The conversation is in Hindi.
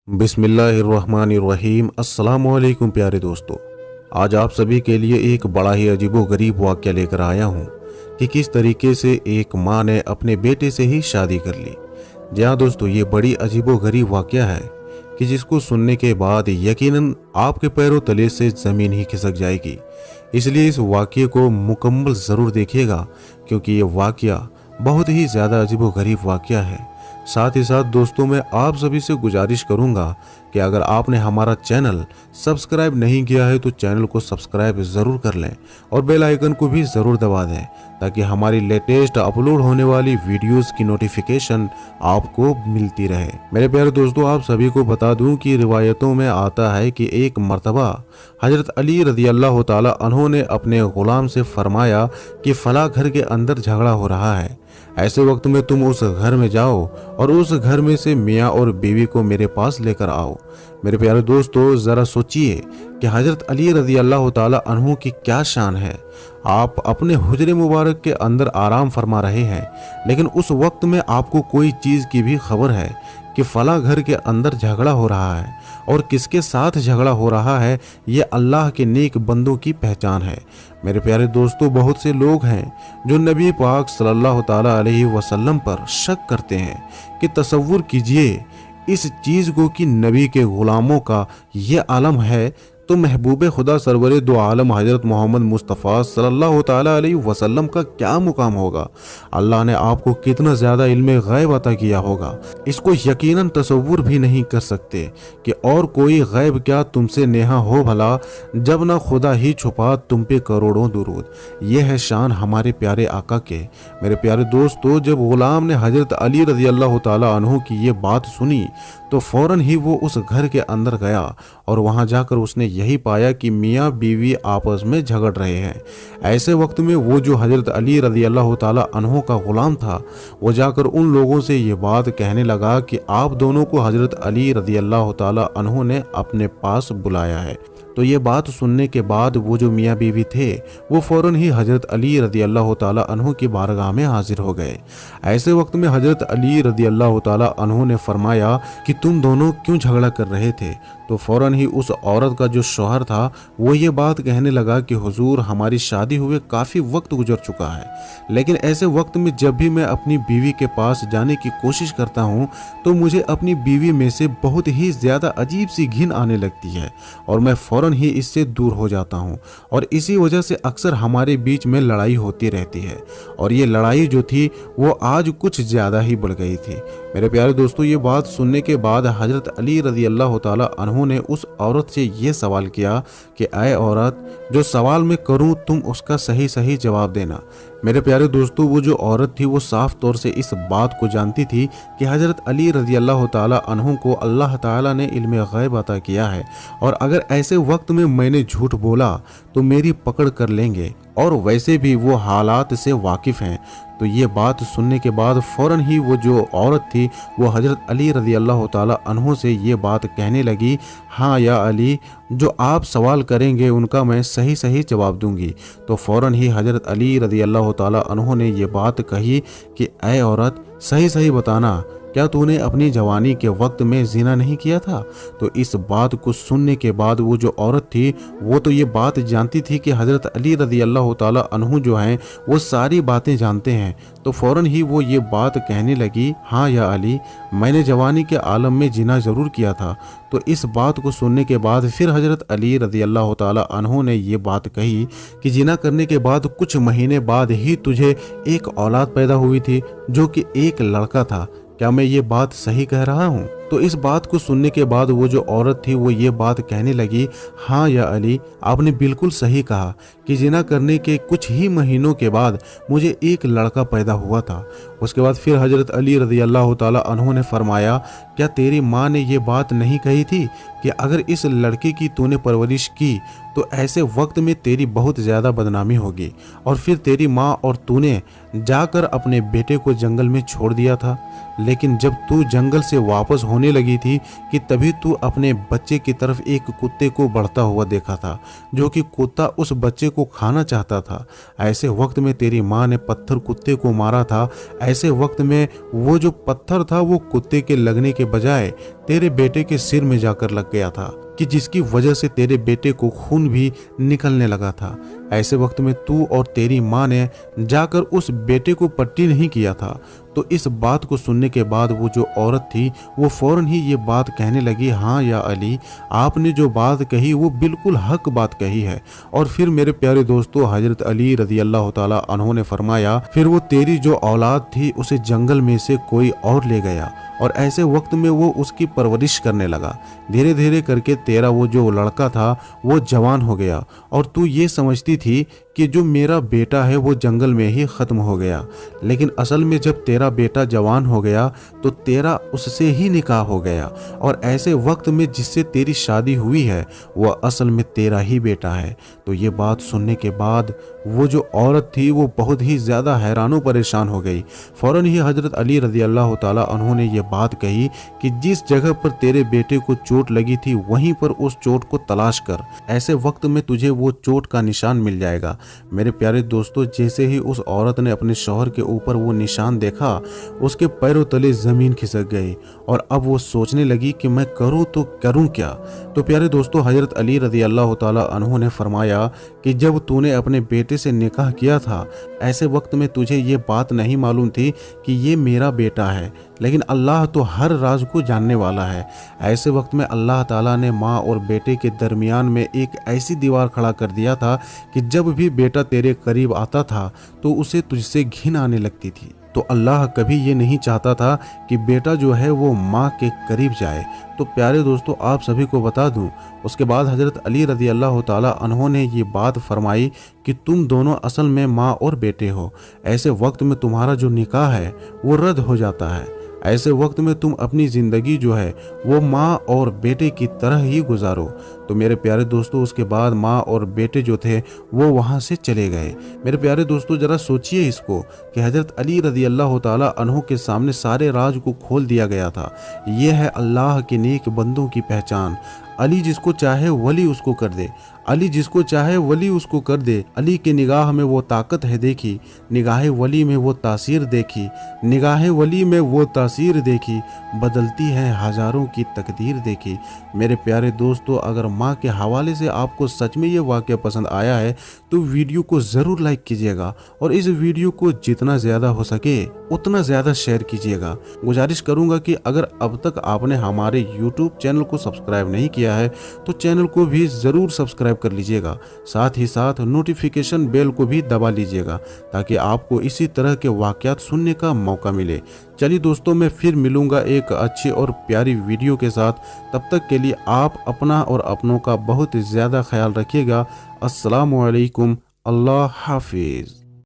बिस्मिल्लाहिर्रहमानिर्रहीम। अस्सलामुअलैकुम प्यारे दोस्तों, आज आप सभी के लिए एक बड़ा ही अजीबोगरीब वाक़या लेकर आया हूँ कि किस तरीके से एक माँ ने अपने बेटे से ही शादी कर ली। जी हाँ दोस्तों, ये बड़ी अजीबोगरीब वाक़या है कि जिसको सुनने के बाद यकीनन आपके पैरों तले से ज़मीन ही खिसक जाएगी। इसलिए इस वाक़ये को मुकम्मल ज़रूर देखिएगा, क्योंकि ये वाक़या बहुत ही ज़्यादा अजीबोगरीब वाक़या है। साथ ही साथ दोस्तों, मैं आप सभी से गुजारिश करूंगा कि अगर आपने हमारा चैनल सब्सक्राइब नहीं किया है तो चैनल को सब्सक्राइब ज़रूर कर लें और बेल आइकन को भी ज़रूर दबा दें, ताकि हमारी लेटेस्ट अपलोड होने वाली वीडियोस की नोटिफिकेशन आपको मिलती रहे। मेरे प्यारे दोस्तों, आप सभी को बता दूं कि रिवायतों में आता है कि एक मर्तबा हजरत अली रज़ी अल्लाह ताला अन्हु ने अपने गुलाम से फरमाया कि फला घर के अंदर झगड़ा हो रहा है, ऐसे वक्त में तुम उस घर में जाओ और उस घर में से मियाँ और बीवी को मेरे पास लेकर आओ। मेरे प्यारे दोस्तों, ज़रा सोचिए कि हज़रत अली रज़ी अल्लाह ताला अन्हु की क्या शान है। आप अपने हुजरे मुबारक के अंदर आराम फरमा रहे हैं, लेकिन उस वक्त में आपको कोई चीज़ की भी खबर है कि फला घर के अंदर झगड़ा हो रहा है, और किसके साथ झगड़ा हो रहा है ये अल्लाह के नेक बंदों की पहचान है। मेरे प्यारे दोस्तों, बहुत से लोग हैं जो नबी पाक सल्लल्लाहु ताला अलैहि वसल्लम पर शक करते हैं कि तसव्वुर कीजिए इस चीज़ को कि नबी के ग़ुलामों का ये आलम है, तो महबूब खुदा सरवरे दो आलम हज़रत मोहम्मद मुस्तफ़ा सल्लल्लाहु ताला अलैहि वसल्लम का क्या मुकाम होगा। अल्लाह ने आपको कितना ज़्यादा इल्म गैब अता किया होगा, इसको यकीनन तसव्वुर भी नहीं कर सकते कि और कोई गैब क्या तुमसे नेहा हो भला, जब ना खुदा ही छुपा तुम पे करोड़ों दुरूद। ये है शान हमारे प्यारे आका के। मेरे प्यारे दोस्तों, जब ग़ुलाम ने हज़रत अली रज़ी अल्लाह ताला अन्हु की ये बात सुनी तो फ़ौरन ही वो उस घर के अंदर गया और वहाँ जाकर उसने यही पाया कि मियाँ बीवी आपस में झगड़ रहे हैं। ऐसे वक्त में वो जो हज़रत अली रज़ी अल्लाह ताला अन्हु का ग़ुलाम था, वो जाकर उन लोगों से ये बात कहने लगा कि आप दोनों को हज़रत अली रज़ी अल्लाह ताला अन्हु ने अपने पास बुलाया है। तो ये बात सुनने के बाद वो जो मियाँ बीवी थे वो फ़ौरन ही हज़रत अली रज़ी अल्लाह ताला अन्हु की बारगाह में हाजिर हो गए। ऐसे वक्त में हज़रत अली रज़ी अल्लाह ताला अन्हु ने फरमाया कि तुम दोनों क्यों झगड़ा कर रहे थे। तो फ़ौरन ही उस औरत का जो शौहर था वो ये बात कहने लगा कि हुजूर, हमारी शादी हुए काफ़ी वक्त गुजर चुका है, लेकिन ऐसे वक्त में जब भी मैं अपनी बीवी के पास जाने की कोशिश करता हूँ तो मुझे अपनी बीवी में से बहुत ही ज़्यादा अजीब सी घिन आने लगती है और मैं फ़ौरन ही इससे दूर हो जाता हूँ, और इसी वजह से अक्सर हमारे बीच में लड़ाई होती रहती है। और ये लड़ाई जो थी वो आज कुछ ज़्यादा ही बढ़ गई थी। मेरे प्यारे दोस्तों, ये बात सुनने के बाद हज़रत अली रज़ी अल्लाह ताला अन्हु ने उस औरत से ये सवाल किया कि ऐ औरत, जो सवाल मैं करूं तुम उसका सही सही जवाब देना। मेरे प्यारे दोस्तों, वो जो औरत थी वो साफ तौर से इस बात को जानती थी कि हज़रत अली रज़ी अल्लाह ताला अन्हु को अल्लाह ताला ने इल्म गैब अता किया है, और अगर ऐसे वक्त में मैंने झूठ बोला तो मेरी पकड़ कर लेंगे, और वैसे भी वो हालात से वाकिफ़ हैं। तो ये बात सुनने के बाद फ़ौरन ही वो जो औरत थी वो हज़रत अली रज़ी अल्लाह ताला अन्हु से ये बात कहने लगी, हाँ या अली, जो आप सवाल करेंगे उनका मैं सही सही जवाब दूंगी। तो फ़ौरन ही हज़रत अली रज़ी अल्लाह ताला अन्हु ने ये बात कही कि ऐ औरत, सही सही बताना, क्या तूने अपनी जवानी के वक्त में ज़िना नहीं किया था। तो इस बात को सुनने के बाद वो जो औरत थी वो तो ये बात जानती थी कि हज़रत अली रज़ी अल्लाह ताला अन्हु जो हैं वो सारी बातें जानते हैं। तो फ़ौरन ही वो ये बात कहने लगी, हाँ या अली, मैंने जवानी के आलम में ज़िना ज़रूर किया था। तो इस बात को सुनने के बाद फिर हज़रत अली रज़ी अल्लाह ताला अन्हु ने ये बात कही कि ज़िना करने के बाद कुछ महीने बाद ही तुझे एक औलाद पैदा हुई थी जो कि एक लड़का था। क्या मैं ये बात सही कह रहा हूँ। तो इस बात को सुनने के बाद वो जो औरत थी वो ये बात कहने लगी, हाँ या अली, आपने बिल्कुल सही कहा कि ज़िना करने के कुछ ही महीनों के बाद मुझे एक लड़का पैदा हुआ था। उसके बाद फिर हज़रत अली रज़ी अल्लाह ताला अन्हु ने फरमाया, क्या तेरी माँ ने ये बात नहीं कही थी कि अगर इस लड़के की तूने परवरिश की तो ऐसे वक्त में तेरी बहुत ज़्यादा बदनामी होगी। और फिर तेरी माँ और तूने जाकर अपने बेटे को जंगल में छोड़ दिया था, लेकिन जब तू जंगल से वापस होने लगी थी कि तभी तू अपने बच्चे की तरफ एक कुत्ते को बढ़ता हुआ देखा था, जो कि कुत्ता उस बच्चे को खाना चाहता था। ऐसे वक्त में तेरी माँ ने पत्थर कुत्ते को मारा था। ऐसे वक्त में वो जो पत्थर था वो कुत्ते के लगने के बजाय तेरे बेटे के सिर में जाकर लग गया था, कि जिसकी वजह से तेरे बेटे को खून भी निकलने लगा था। ऐसे वक्त में तू और तेरी माँ ने जाकर उस बेटे को पट्टी नहीं किया था। तो इस बात को सुनने के बाद वो जो औरत थी वो फौरन ही ये बात कहने लगी, हाँ या अली, आपने जो बात कही वो बिल्कुल हक बात कही है। और फिर मेरे प्यारे दोस्तों, हजरत अली रज़ी अल्लाह ताला अन्हु ने फरमाया, फिर वो तेरी जो औलाद थी उसे जंगल में से कोई और ले गया और ऐसे वक्त में वो उसकी परवरिश करने लगा। धीरे धीरे करके तेरा वो जो लड़का था वो जवान हो गया और तू ये समझती थी कि जो मेरा बेटा है वो जंगल में ही ख़त्म हो गया। लेकिन असल में जब तेरा बेटा जवान हो गया तो तेरा उससे ही निकाह हो गया और ऐसे वक्त में जिससे तेरी शादी हुई है वह असल में तेरा ही बेटा है। तो ये बात सुनने के बाद वो जो औरत थी वो बहुत ही ज़्यादा हैरान परेशान हो गई। फ़ौरन ही हज़रत अली रज़ी अल्लाह ताला अन्हु ने ये बात कही कि जिस जगह पर तेरे बेटे को चोट लगी थी वहीं पर उस चोट को तलाश कर, ऐसे वक्त में तुझे वो चोट का निशान मिल जाएगा। मेरे प्यारे दोस्तों, जैसे ही उस औरत ने अपने शौहर के ऊपर वो निशान देखा, उसके पैरों तले ज़मीन खिसक गई और अब वो सोचने लगी कि मैं करूँ तो करूँ क्या। तो प्यारे दोस्तों, हज़रत अली रज़ी अल्लाह ताला अन्हु ने फरमाया कि जब तूने अपने बेटे से निकाह किया था, ऐसे वक्त में तुझे ये बात नहीं मालूम थी कि ये मेरा बेटा है, लेकिन अल्लाह तो हर राज को जानने वाला है। ऐसे वक्त में अल्लाह ताला ने माँ और बेटे के दरमियान में एक ऐसी दीवार खड़ा कर दिया था कि जब भी बेटा तेरे करीब आता था तो उसे तुझसे घिन आने लगती थी। तो अल्लाह कभी ये नहीं चाहता था कि बेटा जो है वो माँ के करीब जाए। तो प्यारे दोस्तों, आप सभी को बता दूं, उसके बाद हज़रत अली रज़ी अल्लाह ताला अन्हु ने ये बात फरमाई कि तुम दोनों असल में माँ और बेटे हो। ऐसे वक्त में तुम्हारा जो निकाह है वो रद्द हो जाता है। ऐसे वक्त में तुम अपनी ज़िंदगी जो है वो माँ और बेटे की तरह ही गुजारो। तो मेरे प्यारे दोस्तों, उसके बाद माँ और बेटे जो थे वो वहाँ से चले गए। मेरे प्यारे दोस्तों, ज़रा सोचिए इसको कि हज़रत अली रज़ी अल्लाह ताला अन्हु के सामने सारे राज को खोल दिया गया था। ये है अल्लाह के नेक बंदों की पहचान। अली जिसको चाहे वली उसको कर दे, अली जिसको चाहे वली उसको कर दे। अली की निगाह में वो ताकत है देखी, निगाह वली में वो तासीर देखी, निगाह वली में वो तासीर देखी, बदलती है हज़ारों की तकदीर देखी। मेरे प्यारे दोस्तों, अगर माँ के हवाले से आपको सच में ये वाक़या पसंद आया है तो वीडियो को ज़रूर लाइक कीजिएगा और इस वीडियो को जितना ज़्यादा हो सके उतना ज़्यादा शेयर कीजिएगा। गुजारिश करूँगा कि अगर अब तक आपने हमारे YouTube चैनल को सब्सक्राइब नहीं किया है तो चैनल को भी ज़रूर सब्सक्राइब कर लीजिएगा। साथ ही साथ नोटिफिकेशन बेल को भी दबा लीजिएगा ताकि आपको इसी तरह के वाक़यात सुनने का मौका मिले। चलिए दोस्तों, मैं फिर मिलूँगा एक अच्छी और प्यारी वीडियो के साथ। तब तक के लिए आप अपना और अपनों का बहुत ज़्यादा ख्याल रखिएगा। अस्सलामु अलैकुम, अल्लाह हाफिज़।